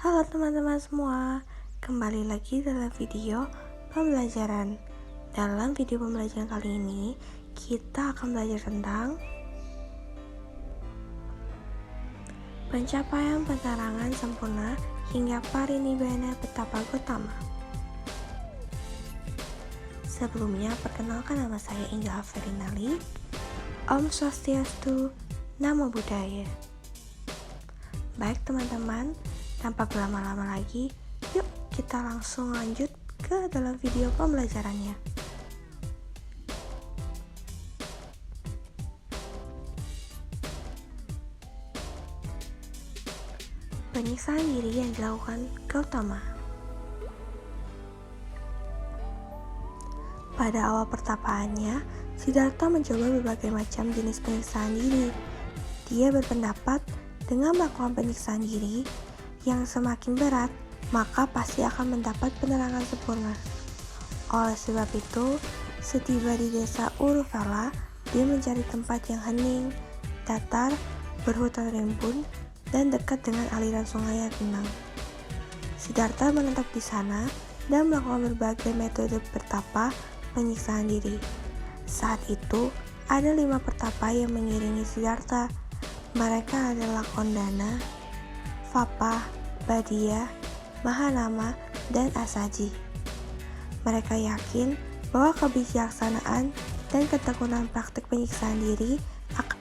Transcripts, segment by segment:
Halo teman-teman semua, kembali lagi dalam video pembelajaran. Dalam video pembelajaran kali ini, kita akan belajar tentang pencapaian penerangan sempurna hingga parinibbana petapa Gotama. Sebelumnya, perkenalkan nama saya Inga Aferinali. Om Swastiastu, Namo Buddhaya. Baik teman-teman, tanpa berlama-lama lagi, yuk kita langsung lanjut ke dalam video pembelajarannya. Penyiksaan diri yang dilakukan Gautama. Pada awal pertapaannya, Siddhartha mencoba berbagai macam jenis penyiksaan diri. Dia berpendapat dengan melakukan penyiksaan diri yang semakin berat, maka pasti akan mendapat penerangan sempurna. Oleh sebab itu, setiba di desa Uruvela, dia mencari tempat yang hening, datar, berhutan rimbun, dan dekat dengan aliran sungai yang tenang. Siddhartha menetap di sana dan melakukan berbagai metode bertapa penyiksaan diri. Saat itu, ada 5 pertapa yang mengiringi Siddhartha. Mereka adalah Kondana, Vapa, Badia, Mahanama, dan Asaji. Mereka yakin bahwa kebijaksanaan dan ketekunan praktik penyiksaan diri akan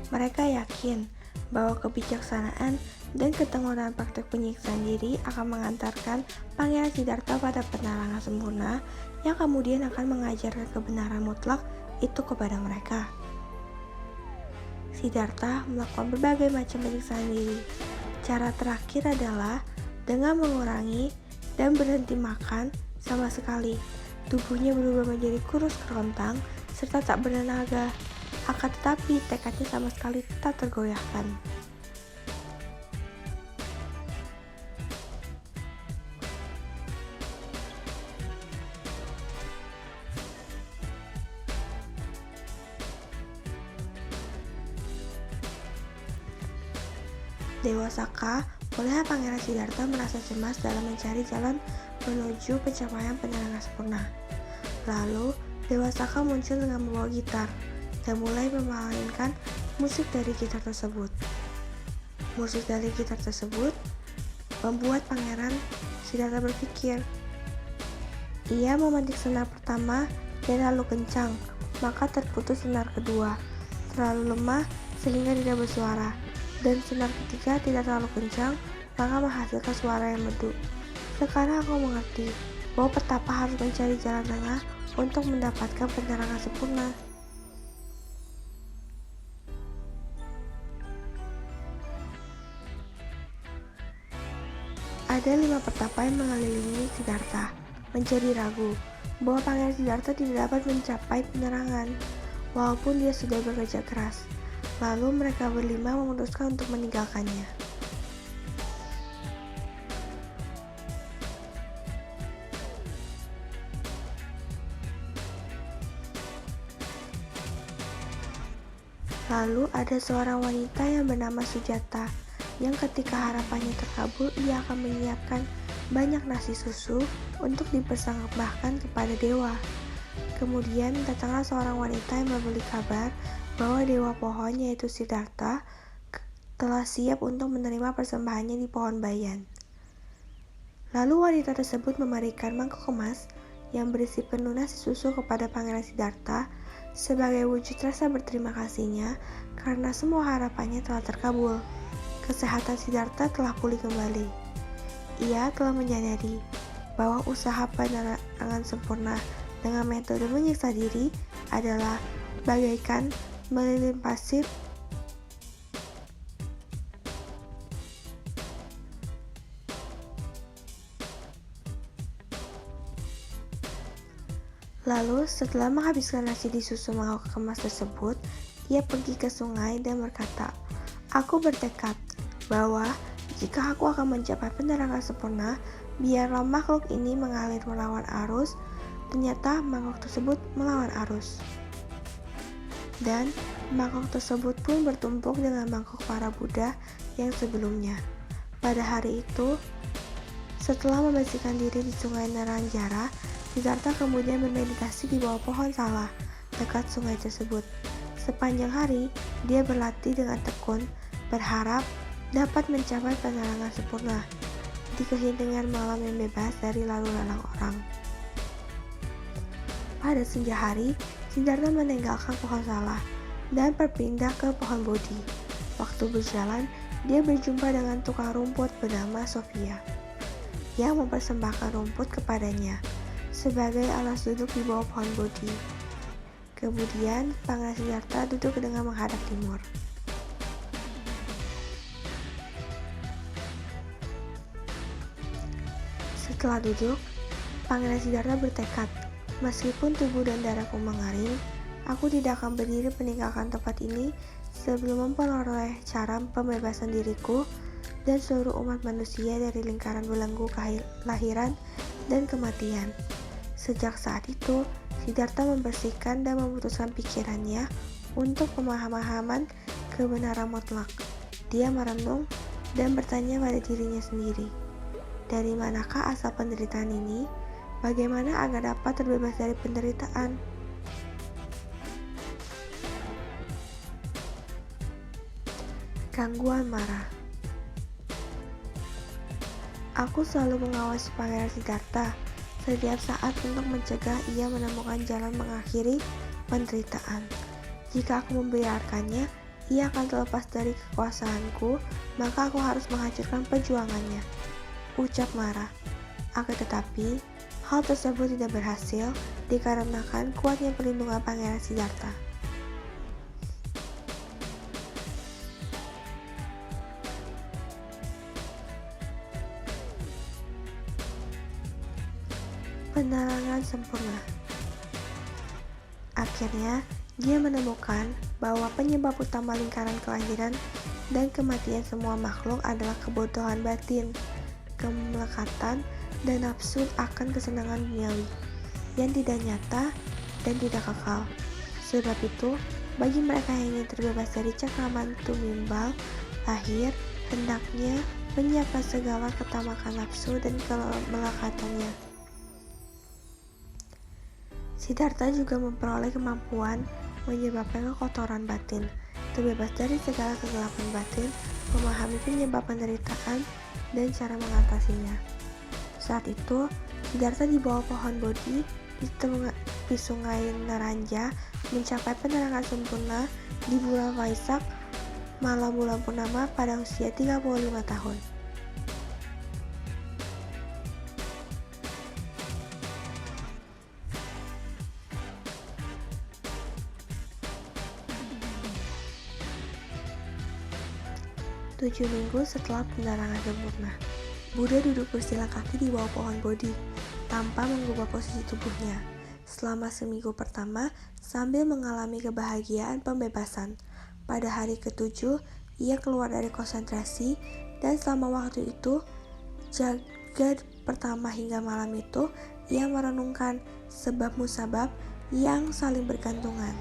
Mereka yakin bahwa kebijaksanaan dan ketekunan praktik penyiksaan diri akan mengantarkan Pangeran Siddhartha pada penerangan sempurna yang kemudian akan mengajarkan kebenaran mutlak itu kepada mereka. Siddhartha melakukan berbagai macam penyiksaan diri. Cara terakhir adalah dengan mengurangi dan berhenti makan sama sekali. Tubuhnya berubah menjadi kurus kerontang serta tak bertenaga. Akan tetapi tekadnya sama sekali tak tergoyahkan. Dewa Saka melihat Pangeran Siddhartha merasa cemas dalam mencari jalan menuju pencapaian penerangan sempurna. Lalu Dewa Saka muncul dengan membawa gitar dan mulai memainkan musik dari gitar tersebut. Musik dari gitar tersebut membuat Pangeran Siddhartha berpikir. Ia memetik senar pertama dan lalu kencang, maka terputus senar kedua, terlalu lemah sehingga tidak bersuara, dan senar ketiga tidak terlalu kencang, maka menghasilkan suara yang merdu. Sekarang aku mengerti bahwa petapa harus mencari jalan tengah untuk mendapatkan penerangan sempurna. Ada 5 pertapa yang mengelilingi Siddhartha, menjadi ragu bahwa Pangeran Siddhartha tidak dapat mencapai penerangan, walaupun dia sudah bekerja keras. Lalu mereka berlima memutuskan untuk meninggalkannya. Lalu ada seorang wanita yang bernama Sujata, yang ketika harapannya terkabul, ia akan menyiapkan banyak nasi susu untuk dipersembahkan kepada dewa. Kemudian datanglah seorang wanita yang memberi kabar bahwa dewa pohon yaitu Siddhartha telah siap untuk menerima persembahannya di pohon bayan. Lalu wanita tersebut memberikan mangkuk emas yang berisi penuh nasi susu kepada Pangeran Siddhartha sebagai wujud rasa berterima kasihnya karena semua harapannya telah terkabul. Kesehatan Siddhartha telah pulih kembali. Ia telah menyadari bahwa usaha penerangan sempurna dengan metode menyiksa diri adalah bagaikan melilin pasir Lalu setelah menghabiskan nasi di susu mangkok kemas tersebut, ia pergi ke sungai dan berkata, "Aku bertekad bahwa jika aku akan mencapai penerangan sempurna, biarlah makhluk ini mengalir melawan arus." Ternyata mangkok tersebut melawan arus. Dan mangkok tersebut pun bertumpuk dengan mangkok para Buddha yang sebelumnya. Pada hari itu, setelah membersihkan diri di sungai Naranjara, Siddhartha kemudian bermeditasi di bawah pohon salah, dekat sungai tersebut. Sepanjang hari, dia berlatih dengan tekun, berharap dapat mencapai penerangan sempurna di keheningan malam yang bebas dari lalu lalang orang. Pada senja hari, Siddhartha meninggalkan pohon salah dan berpindah ke pohon Bodhi. Waktu berjalan, dia berjumpa dengan tukang rumput bernama Sophia yang mempersembahkan rumput kepadanya sebagai alas duduk di bawah pohon Bodhi. Kemudian, Pangeran Siddhartha duduk dengan menghadap timur. Setelah duduk, Pangeran Siddhartha bertekad, "Meskipun tubuh dan darahku mengering, aku tidak akan berdiri meninggalkan tempat ini sebelum memperoleh cara pembebasan diriku dan seluruh umat manusia dari lingkaran belenggu kelahiran dan kematian." Sejak saat itu, Siddhartha membersihkan dan memutuskan pikirannya untuk pemahaman kebenaran mutlak. Dia merenung dan bertanya pada dirinya sendiri, dari manakah asal penderitaan ini? Bagaimana agar dapat terbebas dari penderitaan? Gangguan marah. Aku selalu mengawasi Pangeran Siddhartha setiap saat untuk mencegah ia menemukan jalan mengakhiri penderitaan. Jika aku membiarkannya, ia akan terlepas dari kekuasaanku, maka aku harus menghancurkan perjuangannya, ucap marah. Akan tetapi, hal tersebut tidak berhasil dikarenakan kuatnya perlindungan Pangeran Siddhartha. Penerangan sempurna. Akhirnya, dia menemukan bahwa penyebab utama lingkaran kelahiran dan kematian semua makhluk adalah kebodohan batin, kemelekatan, dan nafsu akan kesenangan duniawi yang tidak nyata dan tidak kekal. Sebab itu, bagi mereka yang ingin terbebas dari cengkraman tumimbal lahir, hendaknya menyiapkan segala ketamakan nafsu dan kemelekatannya. Siddhartha juga memperoleh kemampuan menyebabkan kekotoran batin, terbebas dari segala kegelapan batin, memahami penyebab penderitaan, dan cara mengatasinya. Saat itu, Siddhartha di bawah pohon Bodhi di sungai Naranja mencapai penerangan sempurna di bulan Waisak, malam bulan purnama pada usia 35 tahun. Tujuh minggu setelah penerangan sempurna, Buddha duduk bersila kaki di bawah pohon Bodhi, tanpa mengubah posisi tubuhnya, selama seminggu pertama sambil mengalami kebahagiaan pembebasan. Pada hari ke-7, ia keluar dari konsentrasi, dan selama waktu itu, jagat pertama hingga malam itu, ia merenungkan sebab musabab yang saling bergantungan.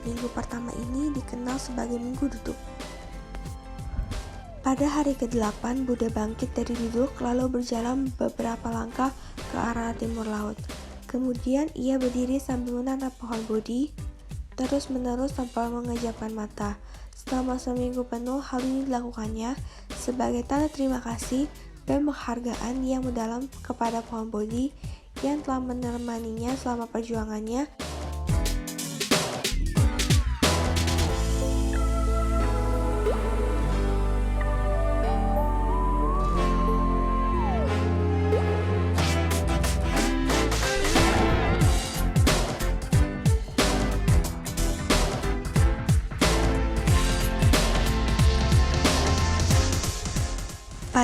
Minggu pertama ini dikenal sebagai minggu duduk. Pada hari ke-8, Buddha bangkit dari duduk lalu berjalan beberapa langkah ke arah timur laut. Kemudian ia berdiri sambil menatap pohon Bodhi, terus-menerus tanpa mengejamkan mata. Selama seminggu penuh, hal ini dilakukannya sebagai tanda terima kasih dan penghargaan yang mendalam kepada pohon Bodhi yang telah menemaninya selama perjuangannya.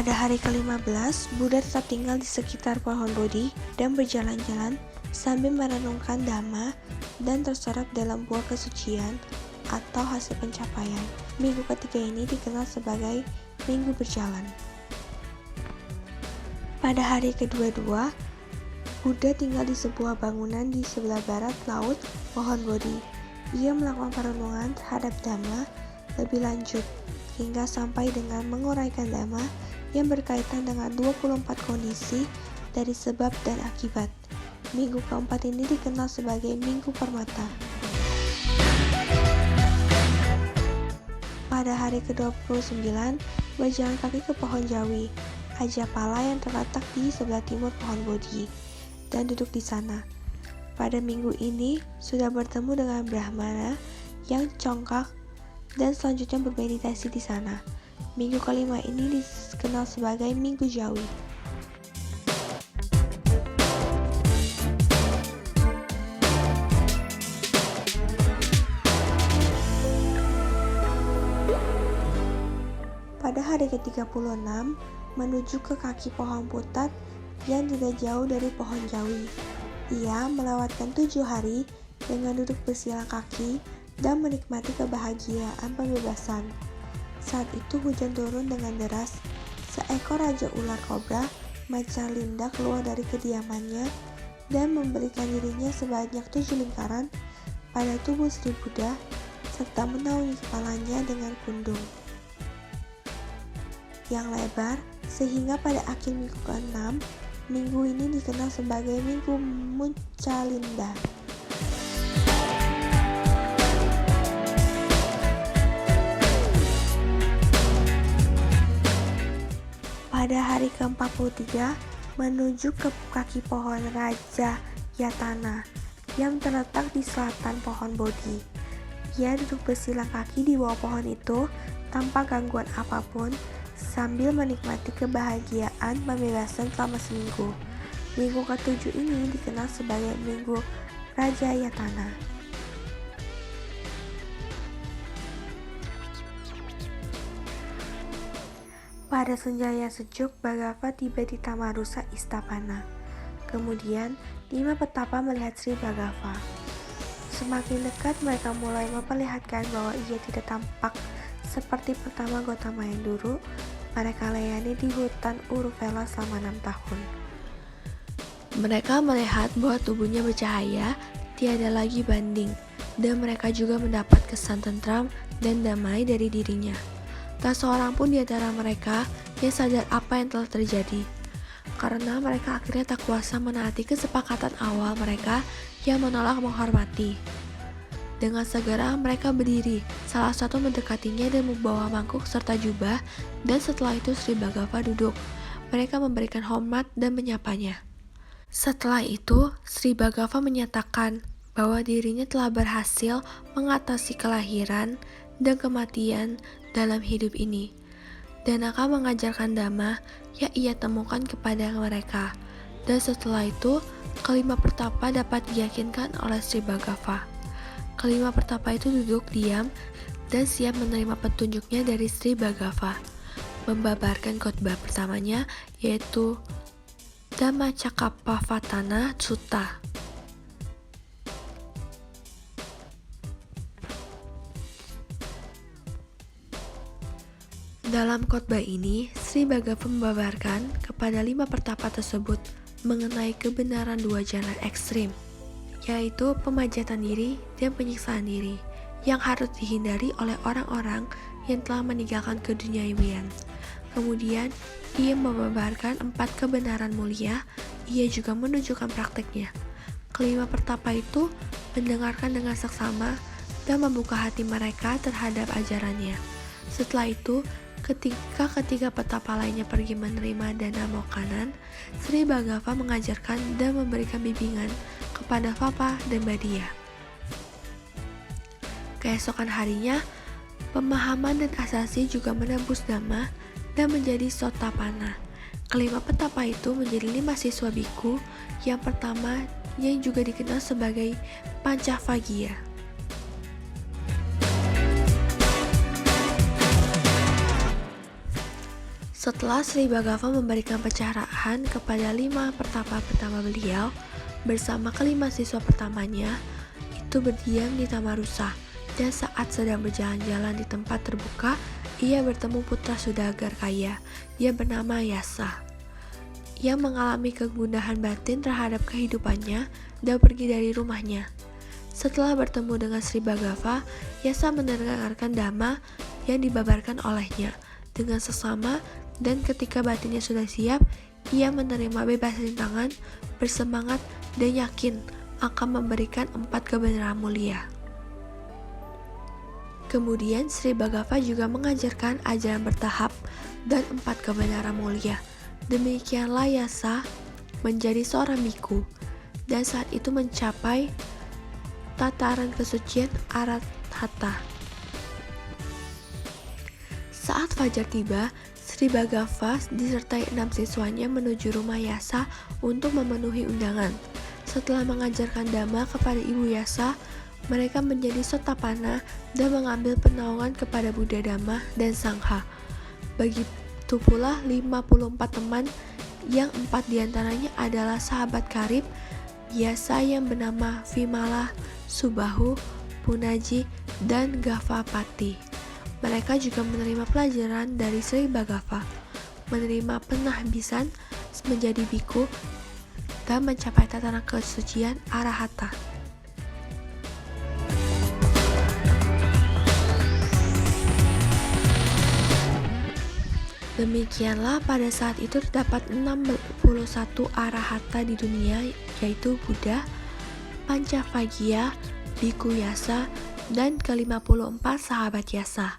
Pada hari ke-15, Buddha tetap tinggal di sekitar pohon Bodhi dan berjalan-jalan sambil merenungkan Dhamma dan terserap dalam buah kesucian atau hasil pencapaian. Minggu ketiga ini dikenal sebagai Minggu Berjalan. Pada hari kedua-dua, Buddha tinggal di sebuah bangunan di sebelah barat laut pohon Bodhi. Ia melakukan perenungan terhadap Dhamma lebih lanjut, hingga sampai dengan menguraikan Dhamma yang berkaitan dengan 24 kondisi dari sebab dan akibat. Minggu keempat ini dikenal sebagai Minggu Permata. Pada hari ke-29, berjalan kaki ke pohon Jawi, Ajapala yang terletak di sebelah timur pohon Bodhi, dan duduk di sana. Pada minggu ini, sudah bertemu dengan Brahmana yang congkak dan selanjutnya bermeditasi di sana. Minggu kelima ini dikenal sebagai Minggu Jawi. Pada hari ke-36, menuju ke kaki pohon putat yang tidak jauh dari pohon Jawi. Ia melewatkan 7 hari dengan duduk bersilang kaki dan menikmati kebahagiaan pembebasan. Saat itu hujan turun dengan deras. Seekor raja ular kobra Macalinda keluar dari kediamannya dan memberikan dirinya sebanyak 7 lingkaran pada tubuh Sri Buddha serta menaungi kepalanya dengan kundung yang lebar, sehingga pada akhir minggu ke-6, minggu ini dikenal sebagai Minggu Macalinda. Pada hari ke-43, menuju ke kaki pohon Raja Yatana yang terletak di selatan pohon Bodhi. Ia duduk bersilang kaki di bawah pohon itu tanpa gangguan apapun sambil menikmati kebahagiaan pembebasan selama seminggu. Minggu ke-7 ini dikenal sebagai Minggu Raja Yatana. Pada senja yang sejuk, Bhaggava tiba di Tamarusa Istapana. Kemudian, 5 petapa melihat Sri Bhaggava. Semakin dekat, mereka mulai memperlihatkan bahwa ia tidak tampak seperti pertama Gautama yang dulu. Mereka layani di hutan Uruvela selama 6 tahun. Mereka melihat bahwa tubuhnya bercahaya, tiada lagi banding, dan mereka juga mendapat kesan tentram dan damai dari dirinya. Tak seorang pun di antara mereka yang sadar apa yang telah terjadi, karena mereka akhirnya tak kuasa menaati kesepakatan awal mereka yang menolak menghormati. Dengan segera mereka berdiri, salah satu mendekatinya dan membawa mangkuk serta jubah, dan setelah itu Sri Bhaggava duduk. Mereka memberikan hormat dan menyapanya. Setelah itu, Sri Bhaggava menyatakan bahwa dirinya telah berhasil mengatasi kelahiran dan kematian dalam hidup ini, dan akan mengajarkan Dhamma yang ia temukan kepada mereka. Dan setelah itu, kelima pertapa dapat diyakinkan oleh Sri Bhaggava. Kelima pertapa itu duduk diam dan siap menerima petunjuknya dari Sri Bhaggava, membabarkan khotbah pertamanya, yaitu Dhammacakkappavattana Sutta. Dalam khotbah ini, Sri Bhaggava membabarkan kepada 5 pertapa tersebut mengenai kebenaran 2 jalan ekstrim, yaitu pemajatan diri dan penyiksaan diri, yang harus dihindari oleh orang-orang yang telah meninggalkan keduniawian. Kemudian, ia membabarkan 4 kebenaran mulia. Ia juga menunjukkan prakteknya. Kelima pertapa itu mendengarkan dengan seksama dan membuka hati mereka terhadap ajarannya. Setelah itu, ketika ketiga petapa lainnya pergi menerima dana makanan, Sri Bhaggava mengajarkan dan memberikan bimbingan kepada Vapa dan Badia. Keesokan harinya, pemahaman dan asasi juga menembus Dhamma dan menjadi Sotapanna. Kelima petapa itu menjadi 5 siswa biku. Yang pertama, yang juga dikenal sebagai Pancavagghiya. Setelah Sri Bhagava memberikan pencerahan kepada 5 pertapa pertama beliau, bersama kelima siswa pertamanya, itu berdiam di Tamarusa, dan saat sedang berjalan-jalan di tempat terbuka, ia bertemu putra saudagar kaya, yang bernama Yasa, yang mengalami kegundahan batin terhadap kehidupannya dan pergi dari rumahnya. Setelah bertemu dengan Sri Bhagava, Yasa mendengarkan dhamma yang dibabarkan olehnya dengan seksama, dan ketika batinnya sudah siap, ia menerima bebas rintangan, bersemangat, dan yakin akan memberikan 4 kebenaran mulia. Kemudian Sri Bhagava juga mengajarkan ajaran bertahap dan 4 kebenaran mulia. Demikianlah Yasa menjadi seorang biku, dan saat itu mencapai tataran kesucian Arahata. Saat fajar tiba, Sri Bhagava disertai 6 siswanya menuju rumah Yasa untuk memenuhi undangan. Setelah mengajarkan dhamma kepada ibu Yasa, mereka menjadi sotapana dan mengambil penaungan kepada Buddha, Dhamma, dan Sangha. Begitu pula 54 teman, yang 4 diantaranya adalah sahabat karib Yasa yang bernama Vimala, Subahu, Punaji, dan Gavapati. Mereka juga menerima pelajaran dari Sri Bhagava, menerima penahbisan menjadi biku, dan mencapai tataran kesucian Arahata. Demikianlah pada saat itu terdapat 61 Arahata di dunia, yaitu Buddha, Pancavaggya, Biku Yasa, dan ke-54 sahabat Yasa.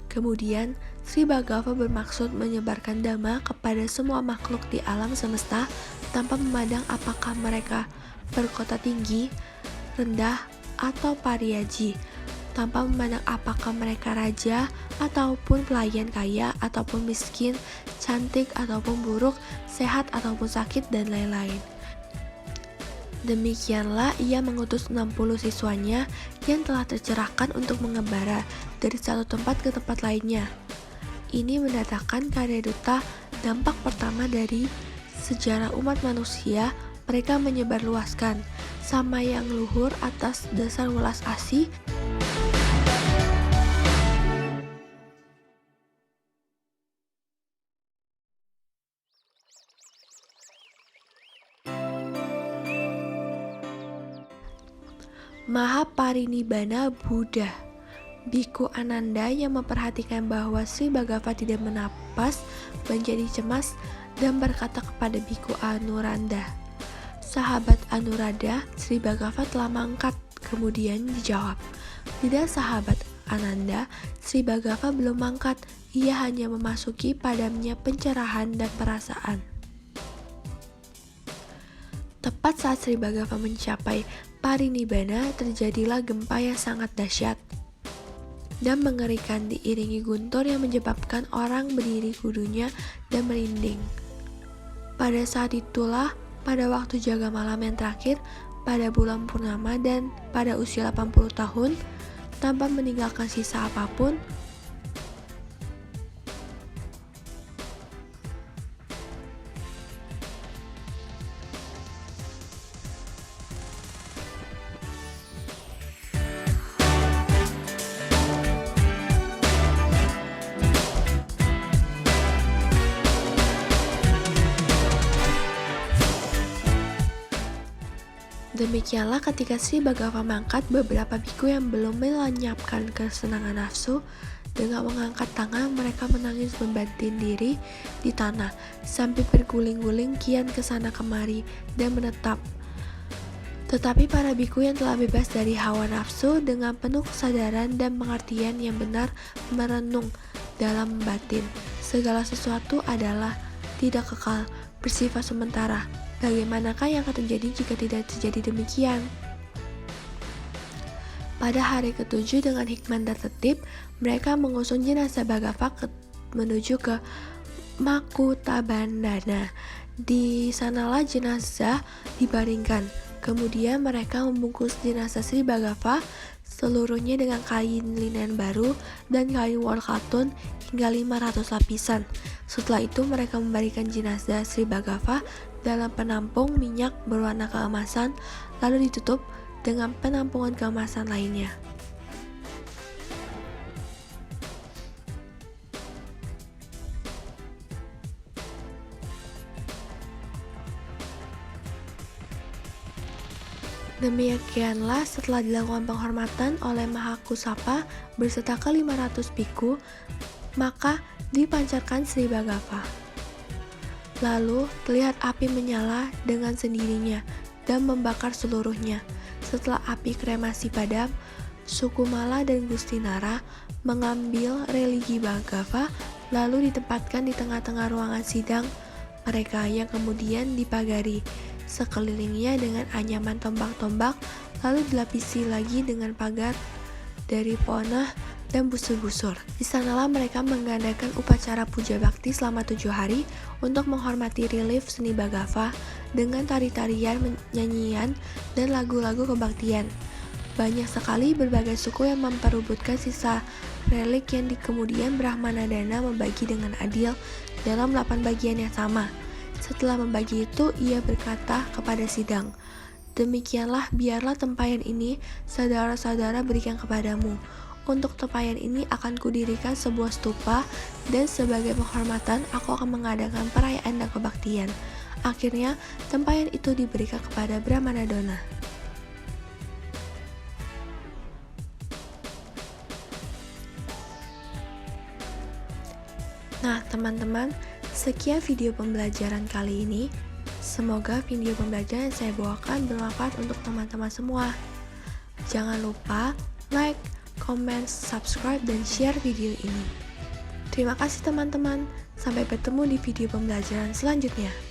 Kemudian, Sri Bhagava bermaksud menyebarkan dhamma kepada semua makhluk di alam semesta tanpa memandang apakah mereka berkota tinggi, rendah, atau pariyaji, tanpa memandang apakah mereka raja ataupun pelayan kaya ataupun miskin, cantik ataupun buruk, sehat ataupun sakit, dan lain-lain. Demikianlah ia mengutus 60 siswanya yang telah tercerahkan untuk mengembara dari satu tempat ke tempat lainnya. Ini mendatangkan karya duta dampak pertama dari sejarah umat manusia. Mereka menyebarluaskan sama yang luhur atas dasar welas asih, Mahaparinibbana Buddha. Biku Ananda yang memperhatikan bahwa Sri Bhagava tidak menapas menjadi cemas dan berkata kepada Biku Anurada, "Sahabat Anurada, Sri Bhagava telah mangkat." Kemudian dijawab, "Tidak sahabat Ananda, Sri Bhagava belum mangkat, ia hanya memasuki padamnya pencerahan dan perasaan." Tepat saat Sri Bhagava mencapai parinibbana, terjadilah gempa yang sangat dahsyat dan mengerikan diiringi guntur yang menyebabkan orang berdiri kudunya dan merinding. Pada saat itulah, pada waktu jaga malam yang terakhir, pada bulan purnama dan pada usia 80 tahun, tanpa meninggalkan sisa apapun, demikianlah ketika Sri Bhagava mangkat, beberapa biku yang belum melenyapkan kesenangan nafsu, dengan mengangkat tangan mereka menangis membanting diri di tanah, sambil berguling-guling kian kesana kemari dan menetap. Tetapi para biku yang telah bebas dari hawa nafsu dengan penuh kesadaran dan pengertian yang benar merenung dalam batin, segala sesuatu adalah tidak kekal, bersifat sementara. Bagaimanakah yang akan terjadi jika tidak terjadi demikian? Pada hari ke-7 dengan hikmat dan tertib, mereka mengusung jenazah Bhagava menuju ke Makutabandana. Di sanalah jenazah dibaringkan. Kemudian mereka membungkus jenazah Sri Bhagava seluruhnya dengan kain linen baru dan kain wol katun hingga 500 lapisan. Setelah itu mereka memberikan jenazah Sri Bhagava dalam penampung minyak berwarna keemasan, lalu ditutup dengan penampungan keemasan lainnya. Demikianlah setelah dilakukan penghormatan oleh Mahakusapa berserta ke-500 biku, maka dipancarkan Sri Bhagava. Lalu terlihat api menyala dengan sendirinya dan membakar seluruhnya. Setelah api kremasi padam, Sukumala dan Gusti Nara mengambil religi Bhagava lalu ditempatkan di tengah-tengah ruangan sidang mereka yang kemudian dipagari sekelilingnya dengan anyaman tombak-tombak, lalu dilapisi lagi dengan pagar dari ponah dan busur-busur. Di sanalah mereka mengadakan upacara puja bakti selama 7 hari untuk menghormati relief seni Bhagava dengan tari-tarian, nyanyian, dan lagu-lagu kebaktian. Banyak sekali berbagai suku yang memperebutkan sisa relik yang kemudian Brahmanadana membagi dengan adil dalam 8 bagian yang sama. Setelah membagi itu, ia berkata kepada sidang, "Demikianlah biarlah tempayan ini saudara-saudara berikan kepadamu. Untuk tempayan ini akan kudirikan sebuah stupa dan sebagai penghormatan aku akan mengadakan perayaan dan kebaktian." Akhirnya, tempayan itu diberikan kepada Brahmanadana. Nah, teman-teman, sekian video pembelajaran kali ini. Semoga video pembelajaran yang saya bawakan bermanfaat untuk teman-teman semua. Jangan lupa like, comment, subscribe, dan share video ini. Terima kasih teman-teman. Sampai bertemu di video pembelajaran selanjutnya.